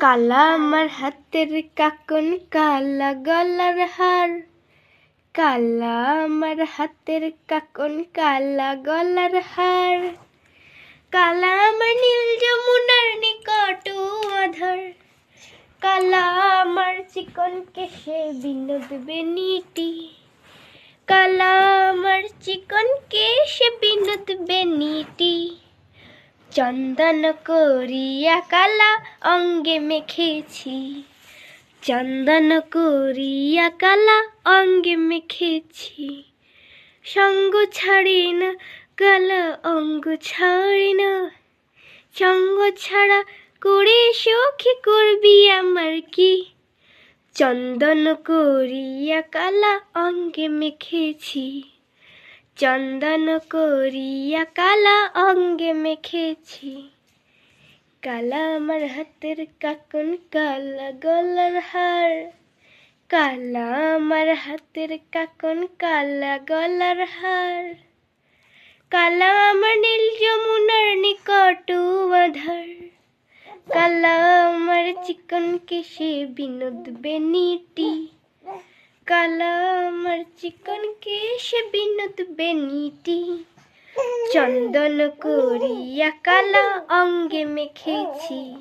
কালা আমার হাতের কাকন, কালা গলার হার। কালা আমার হাতের কাকন, কালা গলার হার। কালা আমার নীল যমুনার নিকট আধার। কালা আমার চিকন কেশে বিনোদ বেনিটি। কালা আমার চিকন কেশে বিনোদ বেনিটি। চন্দন করিয়া কালা অঙ্গে মেখেছি। চন্দন করিয়া কালা অঙ্গে মেখেছি। সঙ্গ ছাড়ি না কালা অঙ্গ ছাড়ি না। সঙ্গ ছাড়া করে সখী করবি আমার কি? চন্দন করিয়া কালা অঙ্গে মেখেছি। চন্দন করিয়া কালা অঙ্গে মেখেছি। কালা আমার হাতের কাকন, কালা গলার হার। কালা আমার হাতের কাকন, কালা গলার হার। কালা আমার নীল যমুনার নিকট আধার। কালা আমার চিকন কেশে বিনোদ বেনিটি। কালা আমার চিকন কেশে বিনোদ বেনিটি। চন্দন করিয়া কালা অঙ্গে মেখেছি।